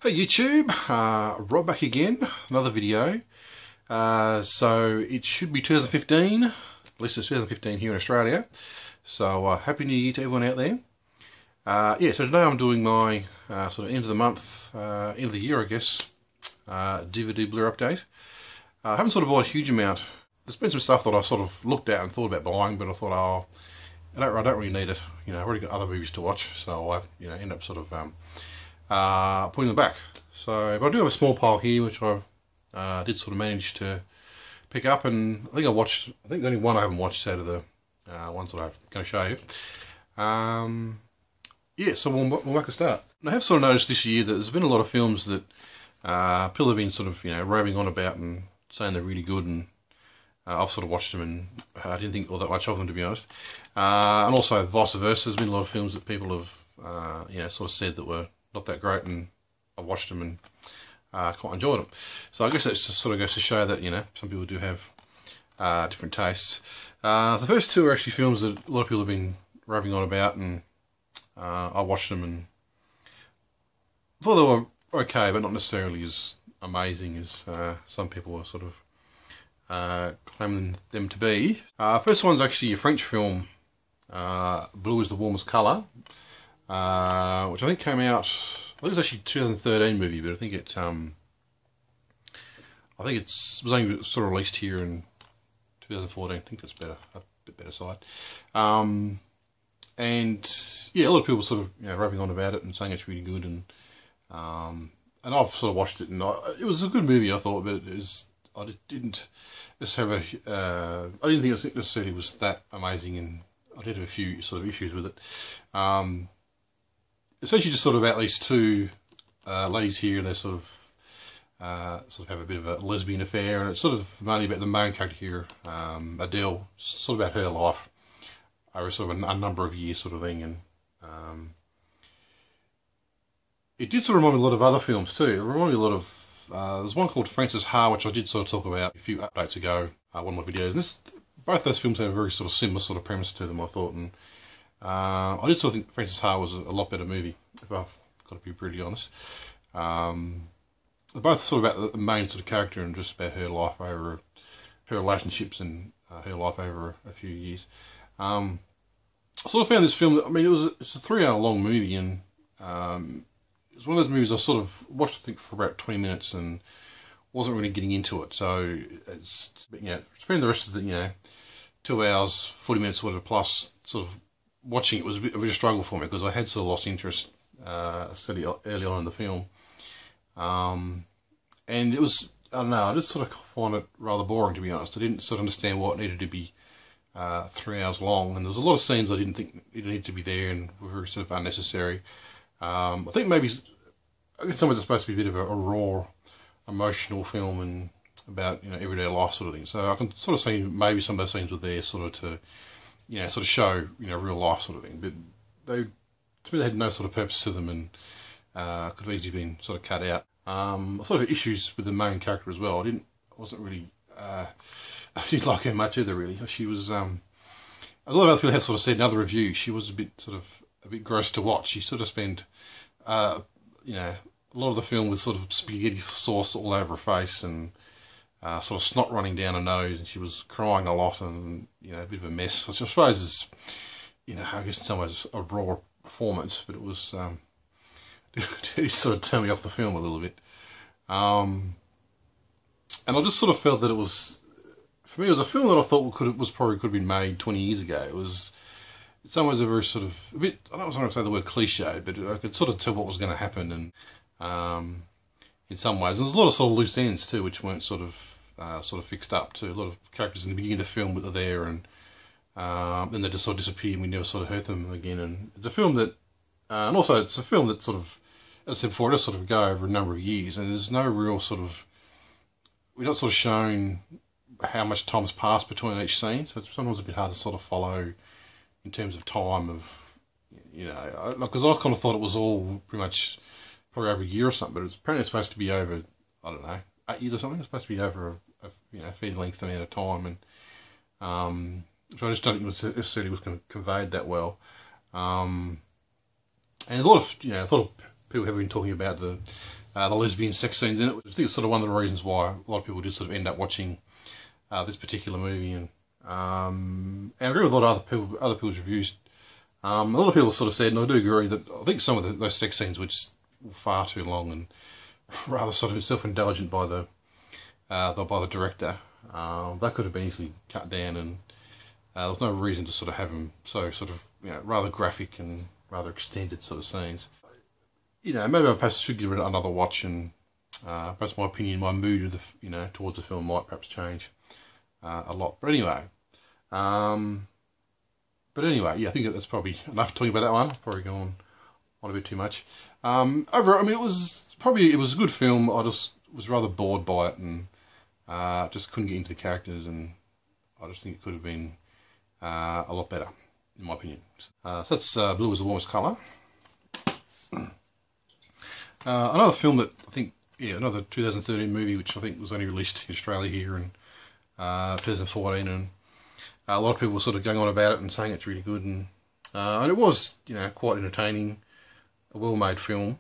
Hey YouTube, Rob back again, another video. So it should be 2015, at least it's 2015 here in Australia. So Happy New Year to everyone out there. So today I'm doing my sort of end of the month, end of the year I guess, DVD Blu update. I haven't sort of bought a huge amount. There's been some stuff that I sort of looked at and thought about buying, but I thought, oh, I don't really need it. You know, I've already got other movies to watch, so I end up sort of putting them back. So, but I do have a small pile here, which I did sort of manage to pick up, and I think the only one I haven't watched out of the ones that I'm going to show you. So we'll make a start. And I have sort of noticed this year that there's been a lot of films that people have been sort of raving on about and saying they're really good, and I've sort of watched them and I didn't think all that much of them, to be honest. And also vice versa, there's been a lot of films that people have sort of said that were not that great, and I watched them and quite enjoyed them. So I guess that just sort of goes to show that some people do have different tastes. The first two are actually films that a lot of people have been raving on about, and I watched them and thought they were okay, but not necessarily as amazing as some people are sort of claiming them to be. First one's actually a French film, Blue is the Warmest Colour, which I think came out, I think it was actually a 2013 movie, but I think it was only sort of released here in 2014. I think that's a bit better side. And yeah, a lot of people sort of raving on about it and saying it's really good, and I've sort of watched it, and it was a good movie, I thought, but I didn't necessarily I didn't think it necessarily was that amazing, and I did have a few sort of issues with it. Essentially just sort of about these two ladies here, and they sort of have a bit of a lesbian affair, and it's sort of mainly about the main character here, Adele, sort of about her life over sort of a number of years sort of thing, and it did sort of remind me a lot of other films too. It reminded me a lot of, there's one called Frances Ha, which I did sort of talk about a few updates ago, one of my videos, and both those films have a very sort of similar sort of premise to them, I thought, and I did sort of think Frances Ha was a lot better movie, if I've got to be brutally honest. They're both sort of about the main sort of character and just about her life over her relationships and her life over a few years. I sort of found this film, I mean, it's a 3-hour long movie, and it's one of those movies I sort of watched, I think, for about 20 minutes and wasn't really getting into it. So spending the rest of the 2 hours 40 minutes whatever plus sort of watching it was a bit of a struggle for me, because I had sort of lost interest early on in the film, and it was, I don't know, I just sort of find it rather boring, to be honest. I didn't sort of understand what needed to be 3 hours long, and there was a lot of scenes I didn't think needed to be there and were very sort of unnecessary. I think maybe, I guess sometimes it's supposed to be a bit of a raw, emotional film and about everyday life sort of thing. So I can sort of see maybe some of those scenes were there sort of to sort of show real life sort of thing, but to me they had no sort of purpose to them, and could have easily been sort of cut out. I sort of had issues with the main character as well. I wasn't really I didn't like her much either, really. She was a lot of other people have sort of said in other reviews, she was a bit gross to watch. She sort of spent a lot of the film with sort of spaghetti sauce all over her face, and sort of snot running down her nose, and she was crying a lot, and a bit of a mess, which I suppose is I guess in some ways a raw performance, but it was it sort of turned me off the film a little bit, and I just sort of felt that it was, for me, it was a film that I thought could have been made 20 years ago. It was in some ways a very sort of a bit, I don't want to say the word cliche, but I could sort of tell what was going to happen, and in some ways there's a lot of sort of loose ends too, which weren't sort of fixed up too. A lot of characters in the beginning of the film that are there, and then they just sort of disappear, and we never sort of heard them again. And it's a film that, and also it's a film that sort of, as I said before, it does sort of go over a number of years, and there's no real sort of, we're not sort of shown how much time's passed between each scene, so it's sometimes a bit hard to sort of follow in terms of time of, because I kind of thought it was all pretty much probably over a year or something, but it's apparently supposed to be over, I don't know, 8 years or something. It's supposed to be over a fairly length amount of time, and so I just don't think it necessarily was conveyed that well. And there's a lot of, a lot of people have been talking about the the lesbian sex scenes in it, which I think is sort of one of the reasons why a lot of people did sort of end up watching this particular movie. And I agree with a lot of other people's reviews. A lot of people sort of said, and I do agree, that I think some of those sex scenes were just far too long and rather sort of self-indulgent by the director. That could have been easily cut down, and there was no reason to sort of have them so sort of, rather graphic and rather extended sort of scenes. Maybe I perhaps should give it another watch, and perhaps my opinion, my mood of the, towards the film might perhaps change a lot. But anyway, yeah, I think that's probably enough talking about that one. I've probably gone on a bit too much. Overall, I mean, it was a good film. I just was rather bored by it, and just couldn't get into the characters, and I just think it could have been a lot better, in my opinion. So that's Blue is the Warmest Colour. Another film that I think, another 2013 movie, which I think was only released in Australia here in 2014, and a lot of people were sort of going on about it and saying it's really good, and it was, quite entertaining, a well-made film,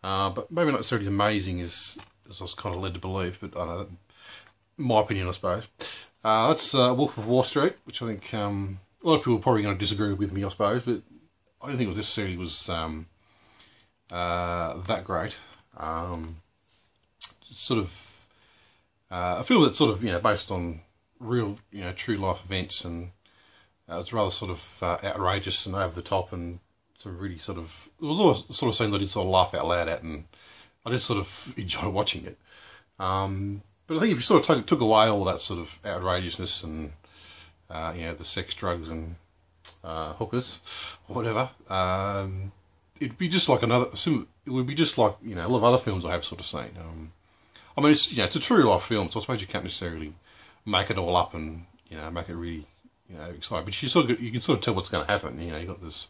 but maybe not necessarily amazing as I was kind of led to believe, but I don't know, in my opinion, I suppose. That's Wolf of Wall Street, which I think a lot of people are probably going to disagree with me, I suppose, but I don't think it necessarily was that great. Sort of a film that's sort of based on real true life events, and it's rather sort of outrageous and over the top, and sort of really sort of, it was all sort of something that I did sort of laugh out loud at, and I did sort of enjoy watching it. But I think if you sort of took away all that sort of outrageousness and the sex, drugs, and hookers or whatever, it'd be just like it would be just like a lot of other films I have sort of seen. I mean, it's it's a true life film, so I suppose you can't necessarily make it all up and make it really exciting. But you can sort of tell what's going to happen. You got this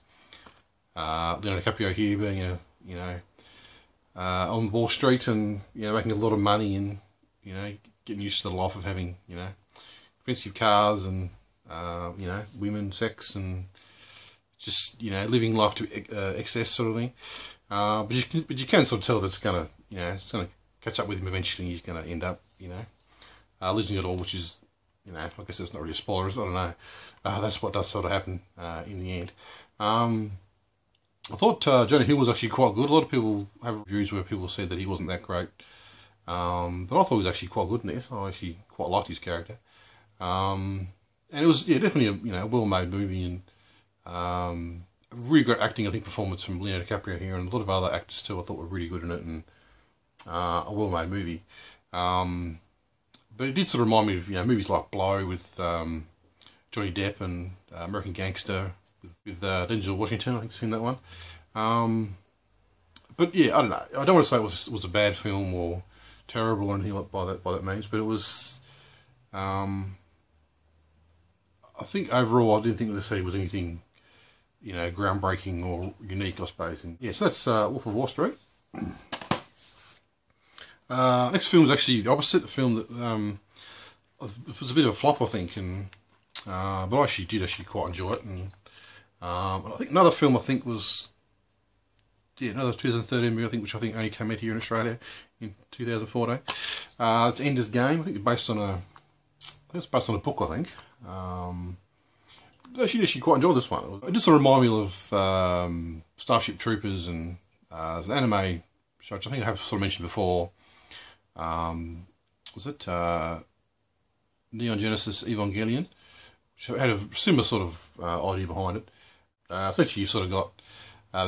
Leonardo DiCaprio here being on Wall Street and making a lot of money and getting used to the life of having expensive cars and women, sex, and just living life to excess sort of thing. But you can sort of tell that it's gonna catch up with him eventually. He's gonna end up losing it all, which is I guess that's not really a spoiler. I don't know. That's what does sort of happen in the end. I thought Jonah Hill was actually quite good. A lot of people have reviews where people said that he wasn't that great, but I thought he was actually quite good in this. I actually quite liked his character, and it was definitely a well-made movie, and really great acting, I think, performance from Leonardo DiCaprio here, and a lot of other actors too I thought were really good in it, and a well-made movie. But it did sort of remind me of movies like Blow with Johnny Depp, and American Gangster with Denzel Washington. I think I've seen that one. But yeah, I don't know. I don't want to say it was a bad film or terrible or anything like by that means, but it was. I think overall, I didn't think the was anything groundbreaking or unique, I suppose. And yeah, so that's Wolf of Wall Street. Next film is actually the opposite. A film that it was a bit of a flop, I think, and but I did quite enjoy it. And I think another film was another 2013 movie, I think, which I think only came out here in Australia in 2014. It's Ender's Game. I think it's based on a book, I think. I actually quite enjoyed this one. It just sort of reminded me of Starship Troopers, and there's an anime show which I think I have sort of mentioned before. Was it Neon Genesis Evangelion, which had a similar sort of idea behind it. Essentially, you sort of got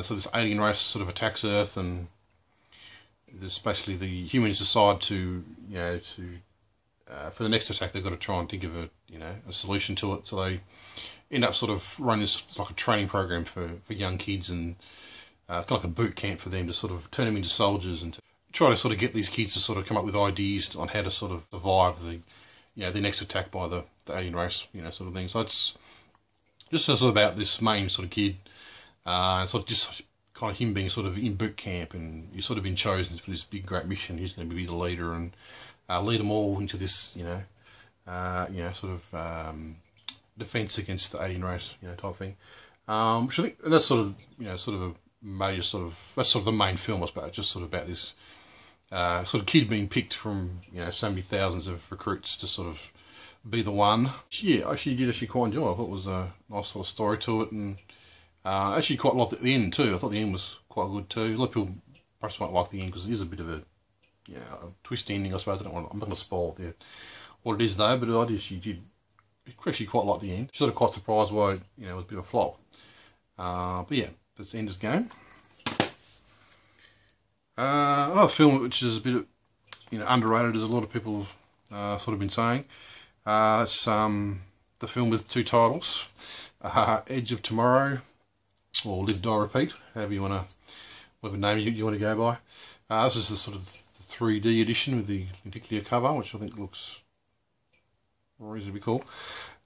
this alien race sort of attacks Earth, and especially the humans decide to for the next attack they've got to try and think of a solution to it. So they end up sort of running this like a training program for young kids, and kind of like a boot camp for them to sort of turn them into soldiers and to try to sort of get these kids to sort of come up with ideas on how to sort of survive the next attack by the alien race, sort of thing. So it's just sort of about this main sort of kid, sort of just kind of him being sort of in boot camp, and he's sort of been chosen for this big great mission. He's going to be the leader and lead them all into this, sort of defense against the alien race, type thing. Which I think, and that's sort of, major that's sort of the main film, I suppose, just sort of about this sort of kid being picked from, you know, so many thousands of recruits to sort of be the one. Yeah, I actually did quite enjoy it. I thought it was a nice sort of story to it, and actually quite liked the end too. I thought the end was quite good too. A lot of people perhaps might like the end because it is a bit of a, you know, a twist ending, I suppose. I'm not going to spoil what it is though, but I actually quite like the end. Sort of quite surprised why, you know, it was a bit of a flop. But yeah, that's Ender's Game. Another film which is a bit, you know, underrated, as a lot of people sort of been saying. It's the film with two titles, Edge of Tomorrow, or Live, Die, Repeat, however you want to, whatever name you want to go by. This is the sort of 3D edition with the particular cover, which I think looks reasonably cool.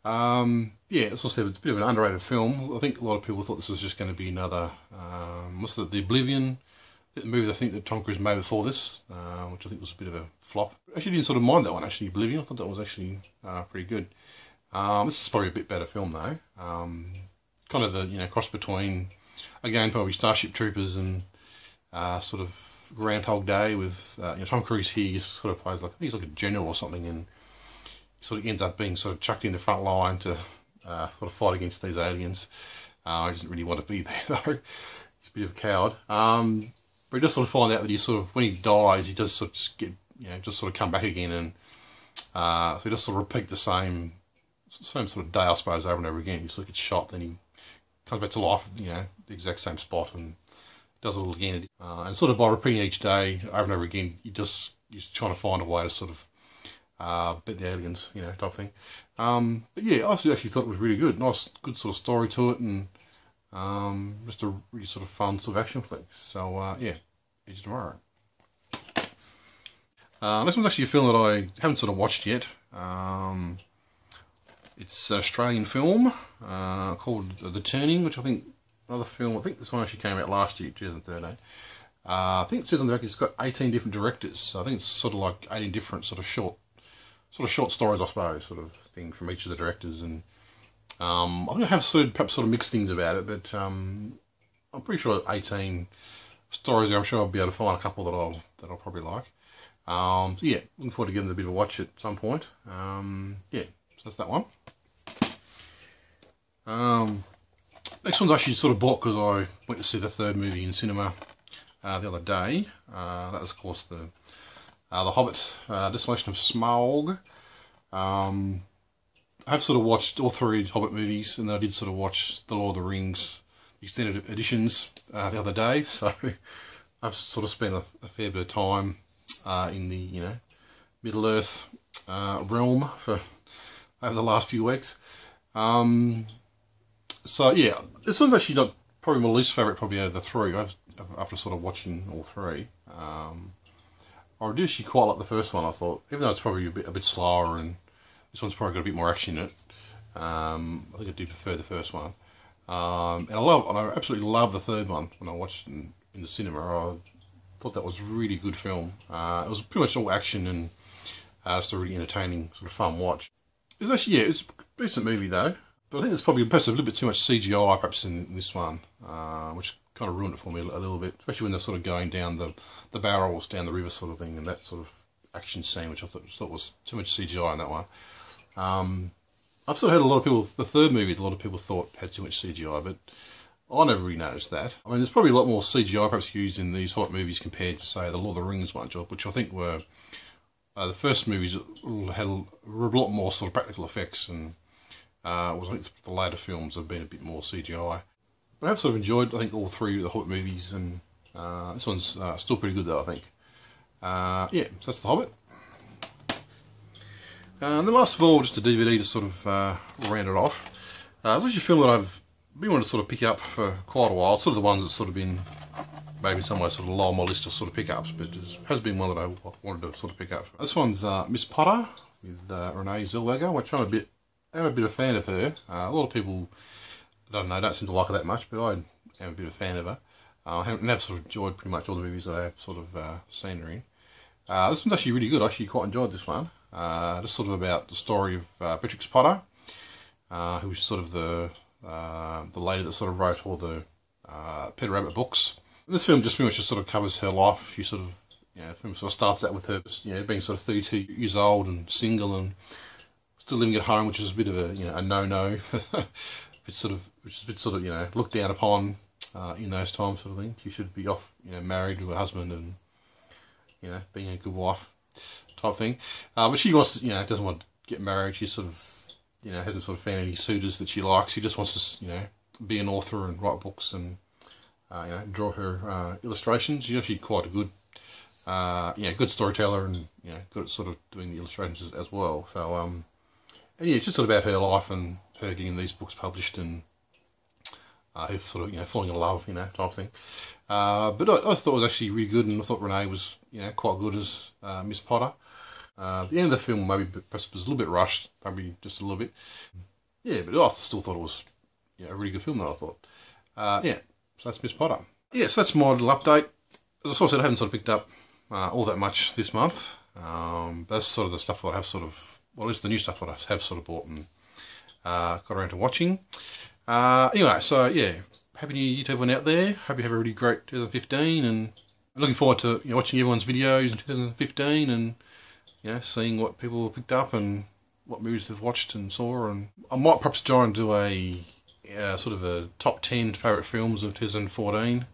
Yeah, as I said, it's a bit of an underrated film. I think a lot of people thought this was just going to be another, what's it, The Oblivion, the movie I think that Tom Cruise made before this, which I think was a bit of a flop. I actually didn't sort of mind that one, actually, Oblivion. I thought that was actually pretty good. This is probably a bit better film though. Kind of the, you know, cross between, again, probably Starship Troopers and sort of Groundhog Day with, you know, Tom Cruise here sort of plays like, I think he's like a general or something, and he sort of ends up being sort of chucked in the front line to sort of fight against these aliens. He doesn't really want to be there though. He's a bit of a coward. But he does sort of find out that he sort of, when he dies, he does sort of just get, you know, just sort of come back again, and so he does sort of repeat the same sort of day, I suppose, over and over again. He sort of gets shot, then he comes back to life, you know, the exact same spot, and does it all again. And sort of by repeating each day over and over again, he's trying to find a way to sort of beat the aliens, you know, type thing. But yeah, I actually thought it was really good. Nice, good sort of story to it, and just a really sort of fun sort of action flick. So yeah, Edge of Tomorrow. This one's actually a film that I haven't sort of watched yet. It's an Australian film called The Turning, which I think, another film, I think this one actually came out last year, 2013. I think it says on the back it's got 18 different directors, so I think it's sort of like 18 different sort of short stories, I suppose, sort of thing from each of the directors. And I'm going to have perhaps sort of mixed things about it, but I'm pretty sure 18 stories there. I'm sure I'll be able to find a couple that I'll probably like. So yeah, looking forward to giving it a bit of a watch at some point. Yeah, so that's that one. Next one's actually sort of bought because I went to see the third movie in cinema the other day. That was, of course, the Hobbit, Desolation of Smaug. I have sort of watched all three Hobbit movies, and then I did sort of watch the Lord of the Rings extended editions the other day. So I've sort of spent a fair bit of time in the, you know, Middle Earth realm for over the last few weeks. So yeah, this one's actually not probably my least favourite, probably out of the three. After sort of watching all three, I did actually quite like the first one. I thought, even though it's probably a bit slower, and this one's probably got a bit more action in it. I think I do prefer the first one, and I absolutely love the third one. When I watched it in the cinema, I thought that was a really good film. It was pretty much all action and just a really entertaining, sort of fun watch. It's actually, yeah, it's a decent movie though. But I think there's probably perhaps a little bit too much CGI perhaps in this one, which kind of ruined it for me a little bit, especially when they're sort of going down the barrels, down the river sort of thing, and that sort of action scene, which I thought was too much CGI in that one. I've sort of heard a lot of people, the third movie, a lot of people thought had too much CGI, but I never really noticed that. I mean, there's probably a lot more CGI perhaps used in these Hobbit movies compared to, say, the Lord of the Rings ones, which I think were, the first movies had a lot more sort of practical effects, and I think the later films have been a bit more CGI. But I've sort of enjoyed, I think, all three of the Hobbit movies, and this one's still pretty good though, I think. Yeah, so that's The Hobbit. And then last of all, just a DVD to sort of round it off. It's actually a film that I've been wanting to sort of pick up for quite a while. It's sort of the ones that's sort of been maybe in some way sort of low on my list of sort of pickups, but it has been one that I wanted to sort of pick up. This one's Miss Potter with Renee Zellweger, which I'm a bit of a fan of her. A lot of people, I don't know, don't seem to like her that much, but I am a bit of a fan of her. I have sort of enjoyed pretty much all the movies that I have sort of seen her in. This one's actually really good. I actually quite enjoyed this one. Just sort of about the story of Beatrix Potter, who's sort of the lady that sort of wrote all the Peter Rabbit books. And this film just pretty much just sort of covers her life. She sort of, the film sort of starts out with her, being sort of 32 years old and single and still living at home, which is a bit of a, a no-no. which is a bit sort of, looked down upon in those times, sort of thing. She should be off, married to her husband and, being a good wife type thing. But she wants to, doesn't want to get married. She sort of, hasn't sort of found any suitors that she likes. She just wants to, be an author and write books and, draw her illustrations. She's actually quite a good, good storyteller and, good at sort of doing the illustrations as well. So, and it's just sort of about her life and her getting these books published and her sort of, falling in love, type thing. But I thought it was actually really good, and I thought Renee was, quite good as Miss Potter. The end of the film maybe perhaps was a little bit rushed, maybe just a little bit. Yeah, but I still thought it was, a really good film, that I thought. So that's Miss Potter. Yeah, so that's my little update. As I sort of said, I haven't sort of picked up all that much this month. That's sort of the stuff that I have sort of, well, at least the new stuff that I have sort of bought and got around to watching. Anyway, so yeah, Happy New Year to everyone out there. Hope you have a really great 2015, and looking forward to watching everyone's videos in 2015 and seeing what people picked up and what movies they've watched and saw. And I might perhaps try and do a sort of a top 10 favourite films of 2014.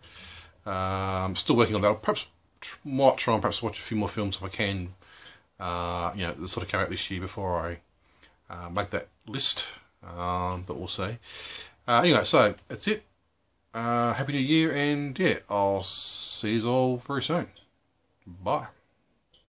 I'm still working on that. I perhaps might try and perhaps watch a few more films if I can. That sort of came out this year before I make that list. But we'll see. Anyway, so that's it. Happy New Year, and yeah, I'll see you all very soon. Bye.